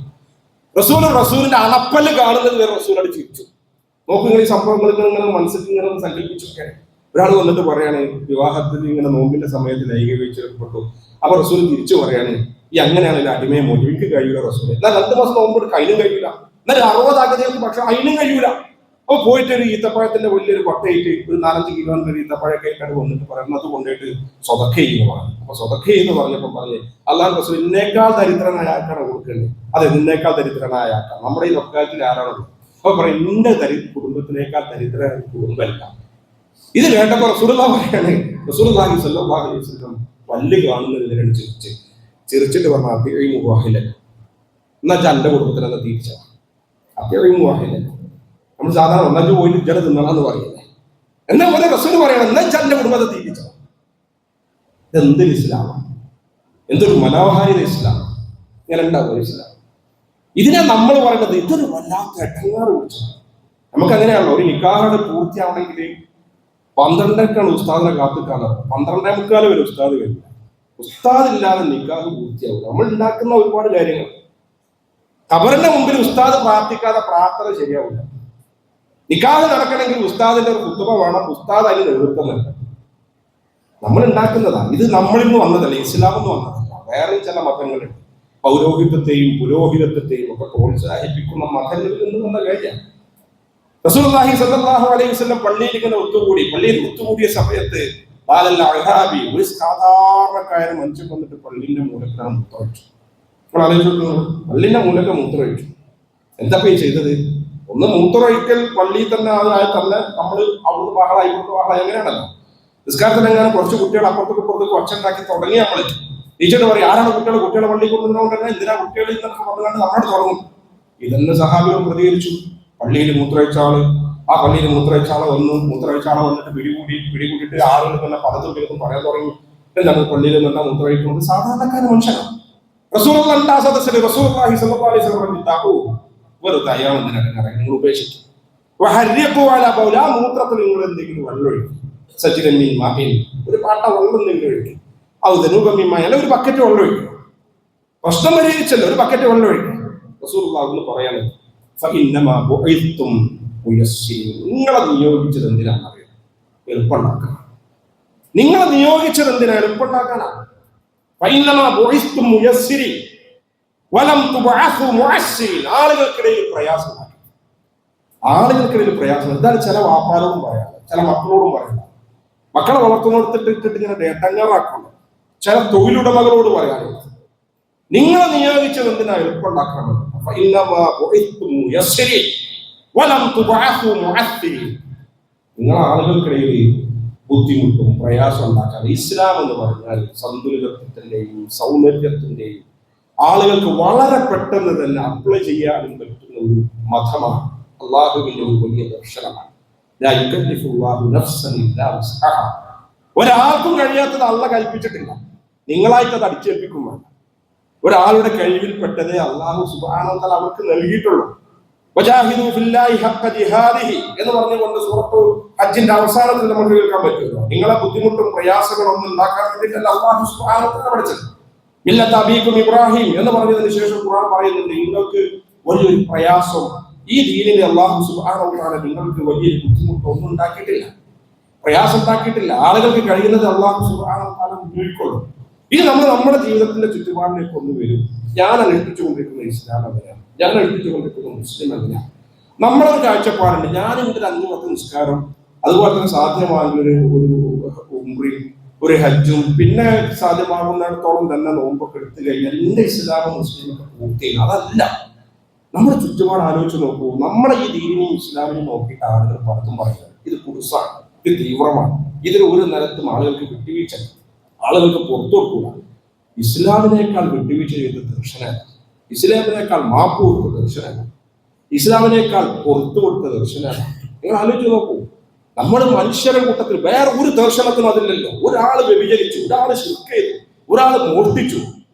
റസൂലിന്റെ അണപ്പല്ല് കാണുന്നത് വരെ റസൂലോട് ചിരിച്ചു. നോക്കൂ, നിങ്ങൾ ഈ സംഭവങ്ങൾ ഇങ്ങനെ മനസ്സിൽ ഇങ്ങനെ സങ്കല്പിച്ചൊക്കെ. ഒരാൾ വന്നിട്ട് പറയാണ്, വിവാഹത്തിൽ ഇങ്ങനെ നോമ്പിന്റെ സമയത്ത് ലൈംഗിക വീഴ്ച ഏർപ്പെട്ടു. അപ്പൊ റസൂൽ തിരിച്ചു പറയാണ്, ഈ അങ്ങനെയാണെങ്കിൽ അടിമയെ മോചിക്കും, എനിക്ക് കഴിയൂല റസൂൽ, എന്നാൽ 2 മാസം നോമ്പെടുക്കുക അതിനും കഴിയൂല, എന്നാൽ 60 അഗതികൾക്ക് പക്ഷെ അതിനും കഴിയൂല. അപ്പൊ പോയിട്ട് ഒരു ഈത്തപ്പഴത്തിന്റെ വലിയൊരു കൊട്ടയിട്ട് ഒരു 4-5 കിലോ ഈത്തപ്പഴമൊക്കെ ആയിട്ടാണ് വന്നിട്ട് പറയുന്നത് കൊണ്ടിട്ട് സ്വതക്ക ചെയ്യുന്നതാണ്. അപ്പൊ സ്വതക്ക എന്ന് പറഞ്ഞപ്പോൾ പറഞ്ഞ് അല്ലാഹു റസൂൽ എന്നേക്കാൾ ദരിദ്രനായ ആൾക്കാണ് കൊടുക്കേണ്ടത്, അത് എന്നേക്കാൾ ദരിദ്രനായ ആൾക്കാണ്. നമ്മുടെ ഈ ലൊക്കാലിറ്റിയിൽ ആരാണുള്ളത്? അപ്പൊ പറയും, ഇന്ന കുടുംബത്തിനേക്കാൾ ദരിദ്ര കുടുംബമല്ല. ഇത് കേട്ടപ്പോ റസൂലുള്ളാഹി പറയാണ്, റസൂലുള്ളാഹി സ്വല്ലല്ലാഹു അലൈഹി വസല്ലം പല്ല് കാണുന്നതിനാണ് ചിരിച്ചിട്ട് പറഞ്ഞ അത്യാവശ്യം വാഹില എന്നുവെച്ചാൽ എന്റെ കുടുംബത്തിനെന്താ തിരിച്ച അത്യാവശ്യം വാഹില. നമ്മൾ സാധാരണ ഒന്നാച്ചു പോയിട്ട് ജന തിന്നണമെന്ന് പറയുന്നത്, എന്നാ പോലെ റസൂൽ പറയണം എന്നുവെച്ചാൽ എന്റെ കുടുംബത്തെ തിരിച്ച. ഇതെന്തൊരു ഇസ്ലാമാണ്, എന്തൊരു മനോഹാരിത ഇസ്ലാം, ഇങ്ങനെ ഉണ്ടാവും ഇസ്ലാം. ഇതിനെ നമ്മൾ പറയുന്നത് ഇതൊരു വല്ലാത്ത എട്ടങ്ങാറ് കുറിച്ചാണ്. നമുക്ക് അങ്ങനെയാണല്ലോ, ഒരു നിക്കാഹ് പൂർത്തിയാവണമെങ്കിൽ 12-ക്കാണ് ഉസ്താദിനെ കാത്തിക്കാണത്, 12:45 വരെ ഉസ്താദ് വരില്ല. ഉസ്താദില്ലാതെ നിക്കാഹ് പൂർത്തിയാവില്ല. നമ്മൾ ഉണ്ടാക്കുന്ന ഒരുപാട് കാര്യങ്ങൾ, ഖബറിന്റെ മുമ്പിൽ ഉസ്താദ് പ്രാർത്ഥിക്കാതെ പ്രാർത്ഥന ശരിയാവില്ല. നിക്കാഹ് നടക്കണമെങ്കിൽ ഉസ്താദിന്റെ ഒരു ഖുതുബ വേണം, ഉസ്താദ് അതിന് നേതൃത്വം നൽകണം. നമ്മൾ ഉണ്ടാക്കുന്നതാണ് ഇത്, നമ്മളിൽ നിന്ന് വന്നതല്ല, ഇസ്ലാമിൽ നിന്ന് വന്നതല്ല. വേറെ ചില മതങ്ങളുണ്ട് പൗരോഹിത്യത്തെയും പുരോഹിതത്വത്തെയും ഒക്കെ പ്രോത്സാഹിപ്പിക്കുന്ന മതങ്ങളിൽ നിന്ന് വന്ന കാര്യമാണ്. റസൂലുള്ളാഹി സ്വല്ലല്ലാഹു അലൈഹി വസല്ലം പള്ളിയിൽ ഇങ്ങനെ ഒത്തുകൂടിയ സമയത്ത് ഒരു സാധാരണക്കാരൻ മനുഷ്യൻ വന്നിട്ട് പള്ളിന്റെ മൂലക്കാണ് മൂത്രമൊഴിച്ചു. നമ്മൾ ആലോചിച്ചു, പള്ളിന്റെ മൂലക്ക മൂത്രമൊഴിച്ചു. എന്താ ചെയ്തത്? ഒന്ന് മൂത്രമൊഴിക്കൽ പള്ളിയിൽ തന്നെ ആയി തന്നെ നമ്മൾ അവിടുന്ന് ബഹളായി ഇവിടുന്ന് ബഹളായി അങ്ങനെയാണല്ലോ. നിസ്കാരത്തിലെങ്ങനെ കുറച്ച് കുട്ടികൾ അപ്പുറത്തേക്ക് ഒച്ചുണ്ടാക്കി തുടങ്ങി നമ്മൾ ടീച്ചർ പറയും, ആരാണ് കുട്ടികളെ പള്ളിയിൽ കൊണ്ടുവന്നുകൊണ്ടല്ല, എന്തിനാ കുട്ടികൾ ഇന്നൊക്കെ പറഞ്ഞുകൊണ്ട് നമ്മളോട് തുടങ്ങും. ഇതെന്നെ സഹാബികൾ പ്രതികരിച്ചു. പള്ളിയിൽ മൂത്രമൊഴിച്ച ആളെ വന്നിട്ട് പിടികൂടിയിട്ട് ആളുകൾ തന്നെ പലതും പേർക്കും പറയാൻ തുടങ്ങി. എന്താണ് പള്ളിയിൽ നിന്നാ മൂത്രമൊഴിക്കുന്നത്? സാധാരണക്കാരൻ മനുഷ്യനാണ്. റസൂലുള്ളാഹി സ്വല്ലല്ലാഹു അലൈഹി വസല്ലം വെറുതെ അയാൾ നിങ്ങൾ ഉപേക്ഷിക്കും. മൂത്രത്തിൽ നിങ്ങൾ എന്തെങ്കിലും വെള്ളം ഒഴിക്കും, ഒരു പാട്ട വെള്ളം എന്തെങ്കിലും ഒഴിക്കും, അല്ല ഒരു ബക്കറ്റ് വെള്ളം ഒഴിക്കും. പ്രശ്നം പരിഹരിച്ചല്ലോ, ഒരു ബക്കറ്റ് വെള്ളം ഒഴിക്കും. റസൂലുള്ളാഹി എന്ന് പറയാൻ, നിങ്ങളെ നിയോഗിച്ചത് എന്തിനാണ് അറിയാം? എളുപ്പമുണ്ടാക്കാൻ. നിങ്ങളെ നിയോഗിച്ചത് എന്തിനാ? എളുപ്പമുണ്ടാക്കാനാണ്. ആളുകൾക്കിടയിൽ പ്രയാസം എന്താണ്? ചില വാപ്പാരോടും പറയാം, ചില മക്കളോടും പറയാം. മക്കളെ വളർത്തുന്നിടത്തിട്ട് ഇങ്ങനെ ഡേട്ടങ്ങാറാക്കണം. ചില തൊഴിലുടമകളോട് പറയാനുള്ളത്, നിങ്ങളെ നിയോഗിച്ചത് എന്തിനാ? എളുപ്പമുണ്ടാക്കണം. നിങ്ങൾ ആളുകൾക്കിടയിൽ ബുദ്ധിമുട്ടും പ്രയാസം ഉണ്ടാക്കാതെ. ഇസ്ലാം എന്ന് പറഞ്ഞാൽ സന്തുലിതത്വത്തിന്റെയും സൗന്ദര്യത്തിന്റെയും ആളുകൾക്ക് വളരെ പെട്ടെന്ന് തന്നെ അപ്ലൈ ചെയ്യാനും പറ്റുന്ന ഒരു മതമാണ്. അള്ളാഹുവിന്റെ ഒരു വലിയ ദർശനമാണ്. ഒരാൾക്കും കഴിയാത്തത് അള്ളാഹ് കൽപ്പിച്ചിട്ടില്ല. നിങ്ങളായിട്ട് അത് അടിച്ചേൽപ്പിക്കും വേണ്ട. ഒരാളുടെ കഴിവിൽപ്പെട്ടതേ അള്ളാഹു സുബ്ഹാനഹു വ തആല അവർക്ക് നൽകിയിട്ടുള്ളൂ. വജാഹിദു ഫില്ലാഹി ഹഖ്ക ജിഹാദിഹി എന്ന് പറഞ്ഞുകൊണ്ട് സൂറത്തു ഹജ്ജിന്റെ അവസാനത്തിൽ നമുക്ക് കേൾക്കാൻ പറ്റുമല്ലോ. നിങ്ങളെ ബുദ്ധിമുട്ടും പ്രയാസങ്ങളും ഒന്നും ഉണ്ടാക്കാൻ വേണ്ടിയിട്ടല്ല അള്ളാഹു സുബ്ഹാനഹു വ തആല പഠിച്ചത്. മില്ലത അബീകും ഇബ്രാഹിം എന്ന് പറഞ്ഞതിന് ശേഷം ഖുർആൻ പറയുന്നുണ്ട്, നിങ്ങൾക്ക് വലിയൊരു പ്രയാസം ഈ ദീനിൽ അള്ളാഹു സുബ്ഹാനഹു വ തആല നിങ്ങൾക്ക് വലിയൊരു ബുദ്ധിമുട്ട് ഒന്നും ഉണ്ടാക്കിയിട്ടില്ല, പ്രയാസം ഉണ്ടാക്കിയിട്ടില്ല. ആളുകൾക്ക് കഴിയുന്നത് അള്ളാഹു സുബ്ഹാനഹു വ തആല ഉപയോഗിക്കുള്ളൂ. ഇത് നമ്മൾ നമ്മുടെ ജീവിതത്തിന്റെ ചുറ്റുപാടിലേക്ക് ഒന്ന് വരും. ഞാൻ അനുഷ്ഠിച്ചുകൊണ്ടിരിക്കുന്ന ഇസ്ലാം എങ്ങനെയാണ്, ഞാൻ അനുഷ്ഠിച്ചുകൊണ്ടിരിക്കുന്ന മുസ്ലിം എങ്ങനെയാണ്, നമ്മളൊരു കാഴ്ചപ്പാടുണ്ട്. ഞാൻ എൻ്റെ ഒരു 5 വക്ത് നിസ്കാരം, അതുപോലെ തന്നെ സാധ്യമാകുന്ന ഒരു ഉംറയും ഒരു ഹജ്ജും പിന്നെ സാധ്യമാകുന്നിടത്തോളം തന്നെ നോമ്പൊക്കെ എടുത്തു കഴിഞ്ഞാൽ എൻ്റെ ഇസ്ലാമും മുസ്ലിമൊക്കെ പൂർത്തിയായി. അതല്ല, നമ്മുടെ ചുറ്റുപാട് ആലോചിച്ച് നോക്കൂ. നമ്മളെ ഈ ദീനിനെയും ഇസ്ലാമിനെയും നോക്കിയിട്ട് ആളുകൾ പലതും പറയുന്നത് ഇത് കുടുസാണ്, ഇത് തീവ്രമാണ്, ഇതിൽ ഒരു നിലത്തും ആളുകൾക്ക് വിട്ടുവീഴ്ച, ആളുകൾക്ക് പുറത്തു കൊടുക്കുക. ഇസ്ലാമിനേക്കാൾ വിട്ടുവീഴ്ച ചെയ്ത ദർശനമാണ്, ഇസ്ലാമിനേക്കാൾ മാപ്പ് കൊടുത്ത ദർശനമാണ്, ഇസ്ലാമിനേക്കാൾ പുറത്തു കൊടുത്ത ദർശനമാണ്. നിങ്ങൾ ആലോചിച്ച് നോക്കൂ. നമ്മുടെ മനുഷ്യരുടെ കൂട്ടത്തിൽ വേറെ ഒരു ദർശനത്തിനും അതില്ലല്ലോ. ഒരാൾ വ്യഭിചരിച്ചു, ഒരാൾ ശിർക്ക് ചെയ്തു, ഒരാൾ മോഷ്ടിച്ചു,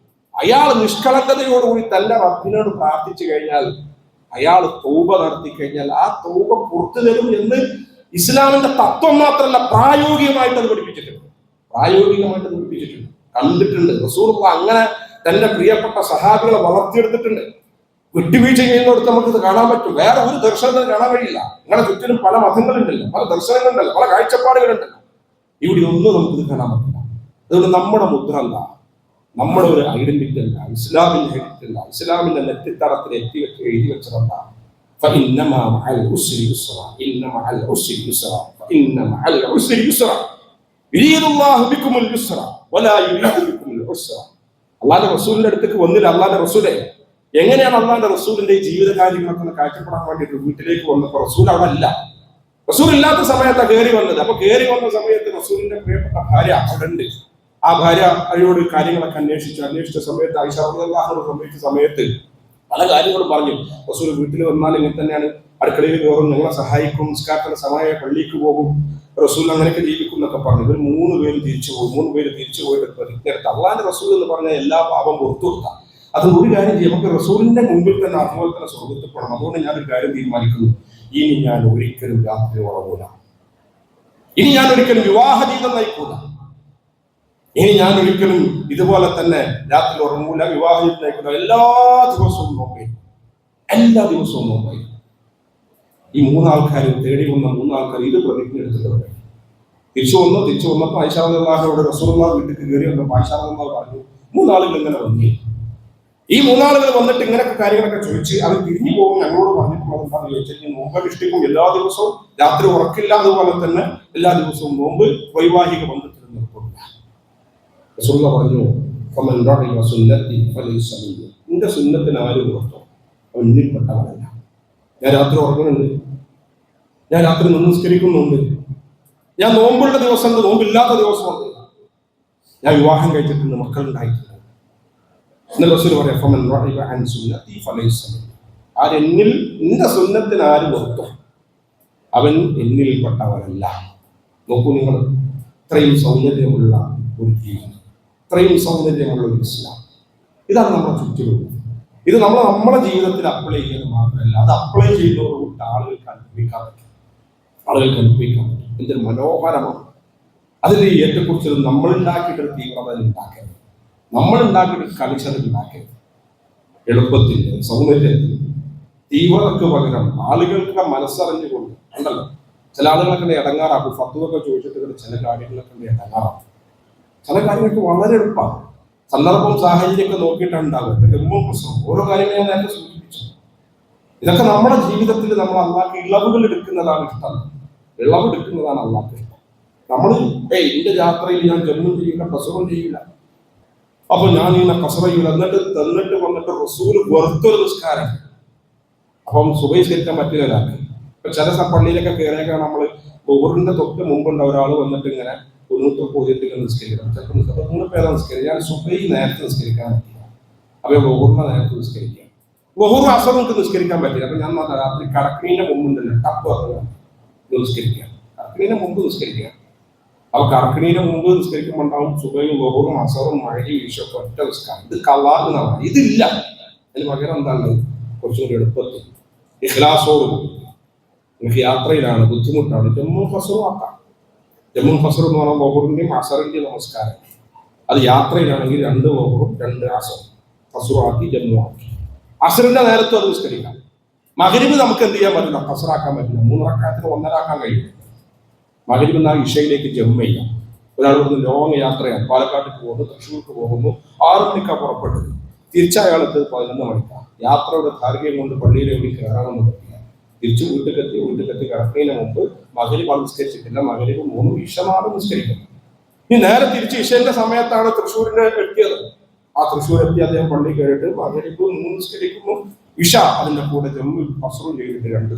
അയാൾ നിഷ്കളങ്കതയോടുകൂടി തന്റെ റബ്ബിനോട് പ്രാർത്ഥിച്ചു കഴിഞ്ഞാൽ, അയാൾ തൗബ നടത്തി കഴിഞ്ഞാൽ ആ തൗബ പുറത്തു തരും എന്ന് ഇസ്ലാമിന്റെ തത്വം മാത്രമല്ല പ്രായോഗികമായിട്ട് അത് പഠിപ്പിച്ചിട്ടുണ്ട്. പ്രായോഗികമായിട്ട് അത് പഠിപ്പിച്ചിട്ടുണ്ട്, കണ്ടിട്ടുണ്ട്. റസൂലുള്ളാഹി അങ്ങനെ തന്റെ പ്രിയപ്പെട്ട സഹാബികളെ വളർത്തിയെടുത്തിട്ടുണ്ട്. വിട്ടുവീഴ്ച ചെയ്യുന്നിടത്ത് നമുക്കിത് കാണാൻ പറ്റും. വേറെ ഒരു ദർശനത്തിന് കാണാൻ കഴിയില്ല. നിങ്ങളുടെ ചുറ്റിനും പല മതങ്ങളുണ്ടല്ലോ, പല ദർശനങ്ങളുണ്ടല്ലോ, പല കാഴ്ചപ്പാടുകളുണ്ടല്ലോ. ഇവിടെ ഒന്നും നമുക്കിത് കാണാൻ പറ്റില്ല. അതുകൊണ്ട് നമ്മുടെ മുദ്ര എന്താ? നമ്മുടെ ഒരു ഐഡന്റിറ്റി അല്ല, ഇസ്ലാമിന്റെ ഐഡന്റിറ്റി അല്ല. ഇസ്ലാമിന്റെ നെറ്റിത്തറത്തിൽ എഴുതി വെച്ചതെന്താ? അള്ളാന്റെ റസൂലിന്റെ അടുത്തേക്ക് വന്നില്ല. അള്ളാന്റെ റസൂലെ എങ്ങനെയാണ് അള്ളാന്റെ റസൂലിന്റെ ജീവിത കാര്യങ്ങളൊക്കെ കാഴ്ചപ്പെടാൻ വേണ്ടിയിട്ട് വീട്ടിലേക്ക് വന്നപ്പോ റസൂൽ അവിടെ അല്ല. റസൂൽ ഇല്ലാത്ത സമയത്താണ് കയറി വന്നത്. അപ്പൊ കയറി വന്ന സമയത്ത് റസൂലിന്റെ പ്രിയപ്പെട്ട ഭാര്യ അവിടെ ഉണ്ട്. ആ ഭാര്യയോട് കാര്യങ്ങളൊക്കെ അന്വേഷിച്ച സമയത്ത് ആയിഷ റളിയല്ലാഹു സംഭവിച്ച സമയത്ത് പല കാര്യങ്ങളും പറഞ്ഞു. റസൂൽ വീട്ടിൽ വന്നാൽ ഇങ്ങനെ തന്നെയാണ്, അടുക്കളയിൽ കയറും, ഞങ്ങളെ സഹായിക്കും, നിസ്കാരത്തിന് സമയമായ പള്ളിക്ക് പോകും, റസൂൽ അങ്ങനെയൊക്കെ ജീവിക്കും എന്നൊക്കെ പറഞ്ഞു. ഇവർ 3 പേര് തിരിച്ചു പോയി. 3 പേര് തിരിച്ചു പോയിട്ട് പ്രതിജ്ഞയെടുത്ത് അള്ളാന്റെ റസൂൽ എന്ന് പറഞ്ഞാൽ എല്ലാ പാപം പുറത്തു കൊടുത്താൽ അത് ഒരു കാര്യം ചെയ്യും, നമുക്ക് റസൂലിന്റെ മുമ്പിൽ തന്നെ അതുപോലെ തന്നെ സ്വർഗത്തിൽ പോകണം. അതുകൊണ്ട് ഞാനൊരു കാര്യം തീരുമാനിക്കുന്നു, ഇനി ഞാൻ ഒരിക്കലും രാത്രി ഉറങ്ങൂല, ഇനി ഞാൻ ഒരിക്കലും വിവാഹ ജീവിതം നയിക്കൂല, ഇനി ഞാൻ ഒരിക്കലും ഇതുപോലെ തന്നെ രാത്രി ഉറങ്ങൂല, വിവാഹ ജീവിതം നയിക്കൂല, എല്ലാ ദിവസവും നോക്കി, എല്ലാ ദിവസവും നോക്കി. ഈ 3 ആൾക്കാരും തേടി വന്ന 3 ആൾക്കാർ ഇത് പ്രതിജ്ഞ എടുത്തിട്ടുണ്ട്. തിരിച്ചു വന്നപ്പോൾ ആയിഷ റളിയല്ലാഹുവിന്റെ റസൂലുള്ളാഹി വീട്ടിൽ കയറി വന്നപ്പോൾ ആയിഷ റളിയല്ലാഹു പറഞ്ഞു, 3 ആളുകൾ ഇങ്ങനെ വന്നു. ഈ 3 ആളുകൾ വന്നിട്ട് ഇങ്ങനെയൊക്കെ കാര്യങ്ങളൊക്കെ ചോദിച്ച് അവർ തിരിഞ്ഞു പോകും. ഞങ്ങളോട് പറഞ്ഞിട്ടുള്ളത് എന്താണെന്ന് ചോദിച്ചാൽ, നോമ്പ് അനുഷ്ഠിക്കും, എല്ലാ ദിവസവും രാത്രി ഉറക്കില്ല, അതുപോലെ തന്നെ എല്ലാ ദിവസവും നോമ്പ്, വൈവാഹിക ബന്ധത്തിൽ നിർത്തില്ല. റസൂലുള്ളാഹി പറഞ്ഞു, നിന്റെ സുന്നത്തിന് ആരും ഓർത്തോ, അവൻ എന്നിൽപ്പെട്ടവനല്ല. ഞാൻ രാത്രി ഉറങ്ങുന്നുണ്ട്, ഞാൻ രാത്രി നിസ്കരിക്കുന്നുണ്ട്, ഞാൻ നോമ്പുള്ള ദിവസമുണ്ട്, നോമ്പില്ലാത്ത ദിവസമുണ്ട്, ഞാൻ വിവാഹം കഴിച്ചിട്ടുണ്ട്, മക്കളുണ്ടായിട്ടുണ്ട്. റസൂൽ പറയാം, ആരെന്നിൽ നിന്റെ സുന്നത്തിന് ആര് വെറുത്തോ അവൻ എന്നിൽപ്പെട്ടവനല്ല. നോക്കൂ നിങ്ങൾ, ഇത്രയും സൗന്ദര്യമുള്ള ഒരു ദീൻ, ഇത്രയും സൗന്ദര്യമുള്ള ഒരു ഇസ്ലാം, ഇതാണ് നമ്മുടെ ചുറ്റിലുള്ളത്. ഇത് നമ്മുടെ ജീവിതത്തിൽ അപ്ലൈ ചെയ്യുന്നത് മാത്രമല്ല, അത് അപ്ലൈ ചെയ്യുന്നതോടുകൂടി ആളുകൾക്ക് അനുഭവിക്കാൻ പറ്റും. എന്തൊരു മനോഹരമാണ്. അതിൽ ഏറ്റക്കുറിച്ചത് നമ്മളുണ്ടാക്കിയിട്ടൊരു തീവ്രത ഉണ്ടാക്കരുത്, നമ്മളുണ്ടാക്കിയിട്ട് കൾച്ചർ ഉണ്ടാക്കരുത്. എളുപ്പത്തിന്, സൗന്ദര്യത്തിന്, തീവ്രതയ്ക്ക് പകരം ആളുകൾക്ക് മനസ്സറിഞ്ഞുകൊണ്ട് ഉണ്ടല്ലോ. ചില ആളുകളൊക്കെ ഇടങ്ങാറാക്കും, ഫത്വയൊക്കെ ചോദിച്ചിട്ട് ചില കാര്യങ്ങളൊക്കെ ഇടങ്ങാറാക്കും. ചില കാര്യങ്ങൾക്ക് വളരെ എളുപ്പമാണ്, സന്ദർഭം സാഹചര്യമൊക്കെ നോക്കിയിട്ടാണ് ഉണ്ടാകുക. ഓരോ കാര്യങ്ങളും ഞാൻ നേരത്തെ സൂചിപ്പിച്ചു. ഇതൊക്കെ നമ്മുടെ ജീവിതത്തിൽ നമ്മൾ അള്ളാഹ്ക്ക് ഇളവുകൾ എടുക്കുന്നതാണ് ഇഷ്ടം, ഇളവെടുക്കുന്നതാണ് അള്ളാഹ്ക്ക് ഇഷ്ടം. നമ്മൾ എന്റെ യാത്രയിൽ ഞാൻ ജന്മം ചെയ്യില്ല, പ്രസവം ചെയ്യില്ല, അപ്പൊ ഞാൻ ഇങ്ങനെ കസറയില്ല, എന്നിട്ട് വന്നിട്ട് റസൂൽ വെറുത്തൊരു നിസ്കാരം, അപ്പം സുബഹി സ്കരിക്കാൻ പറ്റില്ല. ഇപ്പൊ ചില പള്ളിയിലൊക്കെ കയറിയൊക്കെ നമ്മൾ ബോറിന്റെ തൊട്ട് മുമ്പുണ്ട് ഒരാൾ വന്നിട്ട് ഇങ്ങനെ തൊണ്ണൂറ്റി പോയിട്ട് നിസ്കരിക്കണം. ചിലപ്പോൾ നിങ്ങൾ പേരാ നിസ്കരിക്കുക. ഞാൻ സുബൈ നേരത്തെ നിസ്കരിക്കാൻ പറ്റില്ല. അപ്പൊ ബോറിനെ നേരത്തെ നിസ്കരിക്കുക. ബോഹുർ അസർ നമുക്ക് നിസ്കരിക്കാൻ പറ്റില്ല. അപ്പൊ ഞാൻ രാത്രി കടക്കിനീന്റെ മുമ്പുണ്ടല്ലോ ടപ്പ് നിസ്കരിക്കുക. കടക്കിനീന്റെ മുമ്പ് നിസ്കരിക്കുക. അപ്പൊ കടക്കിനീന്റെ മുമ്പ് നിസ്കരിക്കുമ്പോൾ ഉണ്ടാവും സുബൈയും ബോഹുറും അസറും മഴയും ഈശോക്കെ ഒറ്റ നിസ്കാരം. ഇത് കള്ളാഹ് എന്നാണ്. ഇതില്ല. അതിന് പകരം എന്താണ് കുറച്ചും കൂടി എളുപ്പത്തിൽ ഇഖ്ലാസോട് നിങ്ങൾക്ക് യാത്രയിലാണ്, ബുദ്ധിമുട്ടാണ്, ജമ്മു ഫസറും ആക്കാം. ജമ്മു ഫസർ എന്ന് പറഞ്ഞാൽ ബോഹറിന്റെയും അസറിന്റെയും നമസ്കാരം. അത് യാത്രയിലാണെങ്കിൽ 2 ബോഹറും 2 അസറും ഫസറുമാക്കി ജമ്മു ആക്കി. അസറിന്റെ നേരത്തും അത് നിസ്കരിക്കാം. മഗ്രിബ് നമുക്ക് എന്ത് ചെയ്യാൻ പറ്റില്ല, ഫസറാക്കാൻ പറ്റില്ല. 3 റക്അത്തിന് 1.5 ആക്കാൻ കഴിയും. മഗ്രിബ് എന്നാൽ ഇഷയിലേക്ക് ജമ്മ ചെയ്യാം. ഒരാൾ ഇവിടുന്ന് ലോങ് യാത്രയാണ്, പാലക്കാട്ടേക്ക് പോകുന്നു, തൃശ്ശൂർക്ക് പോകുന്നു, 6 മണിക്കാണ് പുറപ്പെട്ടത്. തിരിച്ചയാളത്ത് 11 മണിക്കാണ്. യാത്രയുടെ താർഗ്യം കൊണ്ട് പള്ളിയിലേക്ക് കയറാമെന്ന് പറ്റില്ല. തിരിച്ചു വീട്ടിലെത്തി കിടക്കുന്നതിന് മുമ്പ് മഗ്രിബ് നിസ്കരിച്ചിട്ടില്ല. മഗ്രിബ് 3 ഇശ 4 നിസ്കരിക്കുന്നു. ഇനി നേരെ തിരിച്ച് ഇശന്റെ സമയത്താണ് തൃശ്ശൂരിന്റെ എത്തിയത്. ആ തൃശ്ശൂർ എത്തി അദ്ദേഹം പള്ളി കയറിയിട്ട് മഗ്രിബ് 3 നിസ്കരിക്കുന്നു. ഇശ അതിന്റെ കൂടെ ജമ്മു ഫസ്റും ചെയ്തിട്ട് 2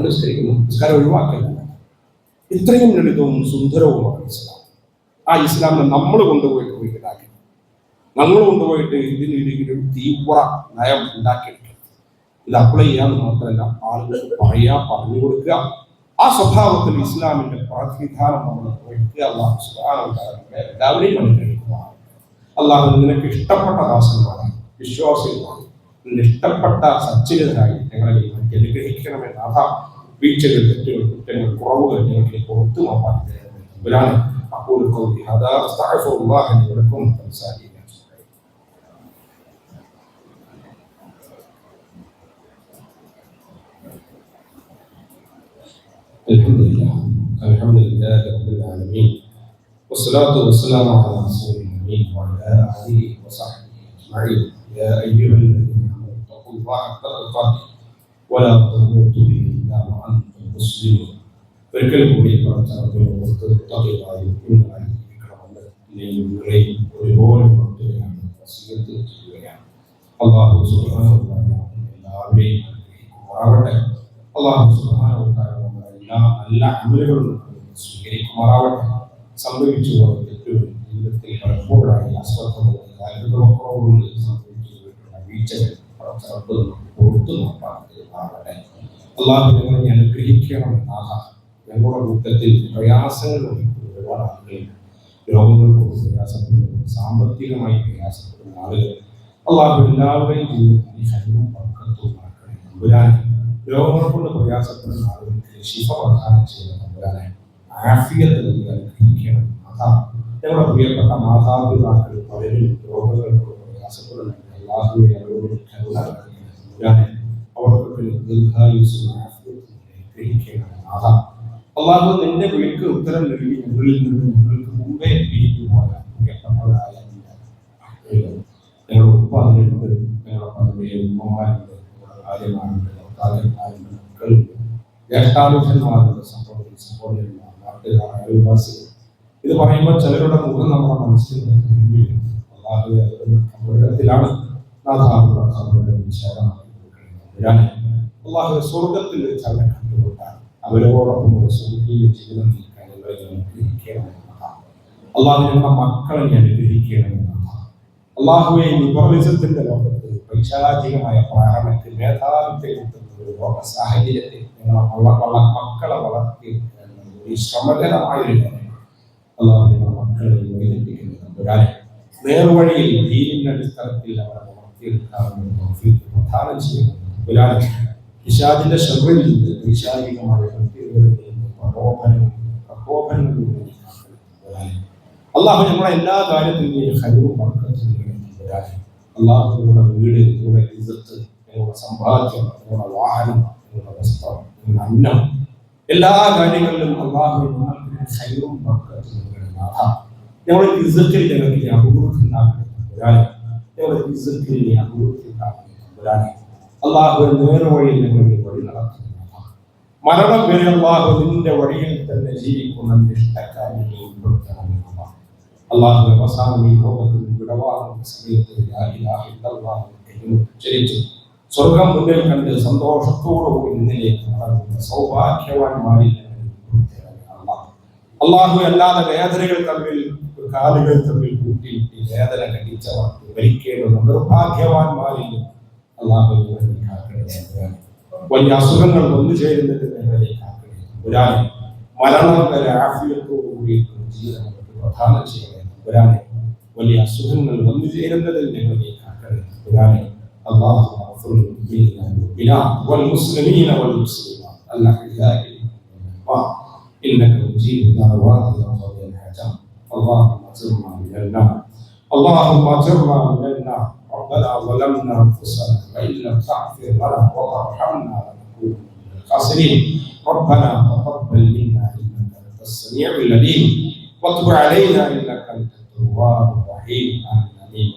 നിസ്കരിക്കുന്നു. നിസ്കാരം ഒഴിവാക്കില്ല. ഇത്രയും ലളിതവും സുന്ദരവുമാണ് ഇസ്ലാം. ആ ഇസ്ലാമിനെ നമ്മൾ കൊണ്ടുപോയിട്ട് വീട്ടിലാക്കി, നമ്മൾ കൊണ്ടുപോയിട്ട് ഇതിനൊരു തീവ്ര നയം ഉണ്ടാക്കിയെടുക്കുക. ഇത് അപ്ലൈ ചെയ്യാന്ന് മാത്രമല്ല, ആളുകൾക്ക് പറഞ്ഞു കൊടുക്കുക. ആ സ്വഭാവത്തിൽ ഇസ്ലാമിന്റെ പ്രതിധാനം നമ്മൾ അള്ളാഹു സുബ്ഹാനഹു വ തആല എല്ലാവരെയും അനുഗ്രഹിക്കുക. അള്ളാഹു നിനക്ക് ഇഷ്ടപ്പെട്ട ദാസന്മാരായി, വിശ്വാസികളായി, ഇഷ്ടപ്പെട്ട സച്ചിതരായി ഞങ്ങളെ അനുഗ്രഹിക്കണമെന്ന് നാഥാ. വീഴ്ചകൾ, തെറ്റുകൾ, കുറ്റങ്ങൾ, കുറവുകൾ ഞങ്ങൾക്ക് പുറത്തു നോക്കാൻ തരാൻ അപ്പോൾ الحمد لله رب العالمين والصلاة والسلام على رسول الله وعلى آله وصحبه أجمعين. يا أيها الذين آمنوا اتقوا الله حق تقاته ولا تموتن إلا وأنتم مسلمون. ഒരിക്കൽ കൂടി ഒരുപോലെ പ്രവർത്തിക്കുകയാണ്, വസിയത്ത് ചെയ്യുകയാണ്. അല്ലാഹു സുബ്ഹാനഹു വ തആല എല്ലാവരെയും അനുഗ്രഹിക്കുമാറാവട്ടെ. അല്ലാഹു സുബ്ഹാനഹു വ തആല എല്ലാ നല്ല അമലുകളും സ്വീകരിക്കുമാറാവട്ടെ. സംഭവിച്ചു പോയ തെറ്റുകൾ, ജീവിതത്തിൽ പലപ്പോഴായി അശ്രദ്ധകളും കാര്യങ്ങളൊക്കെ സംഭവിച്ചു പോയിട്ടുള്ള വീഴ്ചകൾ പുറത്തു നോക്കാവട്ടെ. അല്ലാഹു ഞങ്ങളെ അനുഗ്രഹിക്കണമെന്നാക. ഞങ്ങളുടെ കൂട്ടത്തിൽ പ്രയാസങ്ങൾ ഒരുപാട് ആളുകൾ, രോഗങ്ങൾക്ക് പ്രയാസപ്പെടുന്നു, സാമ്പത്തികമായി പ്രയാസപ്പെടുന്ന ആളുകൾ, അല്ലാഹു എല്ലാവരുടെയും ജീവിതത്തിൽ ഹൈറും ബർക്കത്തും ആക്കണേ തമ്പുരാനെ. രോഗങ്ങൾ കൊണ്ട് പ്രയാസപ്പെടുന്ന ആളുകൾക്ക് ശിഫ പ്രദാനം ചെയ്യുന്ന തമ്പുരാനെ, ആഫിയത്ത് നൽകി അനുഗ്രഹിക്കണം. ഞങ്ങളുടെ പ്രിയപ്പെട്ട മാതാപിതാക്കൾ പലരും രോഗങ്ങൾ കൊണ്ട് പ്രയാസപ്പെടുന്നുണ്ട്. അല്ലാഹുവേ അവരോട് കരുണ തമ്പുരാനെ, അവർക്ക് ദീർഘായുസ്സും ആഫിയത്തും അനുഗ്രഹിക്കണം. അല്ലാഹു നിന്റെ വിളിക്ക് ഉത്തരം നൽകി ഞങ്ങളിൽ നിന്ന് നിങ്ങൾക്ക് മുമ്പേ പിരിഞ്ഞു പോയ പ്രിയപ്പെട്ടവരായ ഞങ്ങളുടെ ഉപ്പാതിലുണ്ട്, ഞങ്ങളുടെ പലരുടെയും ഉമ്മമാരുണ്ട്, ഭാര്യമാരുണ്ട്, ഭർത്താക്കന്മാരുണ്ട്, മക്കളുണ്ട്, ജ്യേഷ്ഠാനുജന്മാരുണ്ട്, സഹോദരന്മാർ, നാട്ടുകാർ, അയൽവാസികൾ. ഇത് പറയുമ്പോൾ ചിലരുടെ മുഖം നമ്മുടെ മനസ്സിൽ മുന്നിൽ അള്ളാഹുത്തിലാണ് അള്ളാഹു സ്വർഗത്തിൽ വെച്ച് അവരെ കണ്ടുകൊണ്ടാണ് അവരോടൊപ്പം ഒരു സ്വർഗീയ ജീവിതം നീക്കാൻ അനുഗ്രഹിക്കണമെന്നതാണ്. അള്ളാഹു ഞങ്ങളുടെ മക്കളെ അനുഗ്രഹിക്കണമെന്നതാണ്. അള്ളാഹുവെ ലിബറലിസത്തിന്റെ ലോകത്ത് പൈശാചികമായ പ്രാരംഭത്തിൽ മേധാവിത്വം കിട്ടുന്ന ഒരു ലോക സാഹചര്യത്തിൽ ഞങ്ങളെ മക്കളെ വളർത്തി ഈ ശ്രമകരമായൊരു കാര്യം അള്ളാഹു ഞങ്ങളുടെ മക്കളെ വൈദഗ്ധിക്കുന്നത് നേർവഴിയിൽ ദീനിന്റെ അടിസ്ഥാനത്തിൽ അവരെ വളർത്തിയെടുക്കാവുന്ന പ്രധാനം ചെയ്യുന്നത് പിശാചിന്റെ ശബ്ദത്തിൽ നിന്ന് പൈശാചികമായ അള്ളാഹു നമ്മളെ എല്ലാ കാര്യത്തിലും ഹൈറും ബർക്കത്തും അള്ളാഹു നിങ്ങളുടെ വീട്, നിങ്ങളുടെ ഇസ്സത്ത്, നിങ്ങളുടെ സമ്പാദ്യം, നിങ്ങളുടെ വാഹനം, നിങ്ങളുടെ വസ്ത്രം, നിങ്ങളുടെ അന്നം, എല്ലാ കാര്യങ്ങളിലും അള്ളാഹു നിങ്ങൾക്ക് ഹൈറും ബർക്കത്തും ഞങ്ങളുടെ ഇസ്സത്തിൽ ഞങ്ങൾക്ക് അഭിവൃദ്ധി ഉണ്ടാക്കുന്നത് ഞങ്ങളുടെ ഇസ്സത്തിൽ അഭിവൃദ്ധി ഉണ്ടാക്കുന്നത് അള്ളാഹു നേർവഴിയിൽ ഞങ്ങൾക്ക് വഴി നടത്തുന്നു. മരണം വരെ അള്ളാഹു നിന്റെ വഴിയിൽ തന്നെ ജീവിക്കുന്ന ഇഷ്ടക്കാരികളെ ഉൾപ്പെടുത്തണമെന്ന് അള്ളാഹു അവസാനം ഈ ലോകത്തിൽ വിടവാറുന്ന സമയത്ത് ഉച്ചരിച്ചു സ്വർഗം മുന്നിൽ കണ്ട് സന്തോഷത്തോടുകൂടി നിന്നിലേക്ക് നടക്കുന്ന സൗഭാഗ്യവാന്മാരിൽ അള്ളാഹു അല്ലാതെ വേദനകൾ തമ്മിൽ കാലുകൾ തമ്മിൽ കൂട്ടിയിട്ട് വേദന കടിച്ചവർ മരിക്കേണ്ടുന്ന നിർഭാഗ്യവാന്മാരിൽ അള്ളാഹു വലിയ അസുഖങ്ങൾ വന്നു ചേരുന്നതിനെ ഒരാളെ മരണം വരെ ആഫിയത്തോടുകൂടി ജീവിതം പ്രധാനം ചെയ്യണം. ഒരാളെ വലിയ അസുഖങ്ങൾ വന്നു ചേരുന്നതിൽ ഞങ്ങളെ കാക്കണേ. ഒരാളെ അള്ളാഹു والمسلمين والمسلمات الأحياء إنك مجيب الدعوات وقاضي الحاجات. اللهم اجرنا من النار، اللهم اجرنا من النار. ربنا ظلمنا أنفسنا وإن لم تغفر لنا وترحمنا لنكون من الخاسرين. ربنا تقبل منا إنك أنت السميع العليم وتب علينا إنك أنت التواب الرحيم. آمين.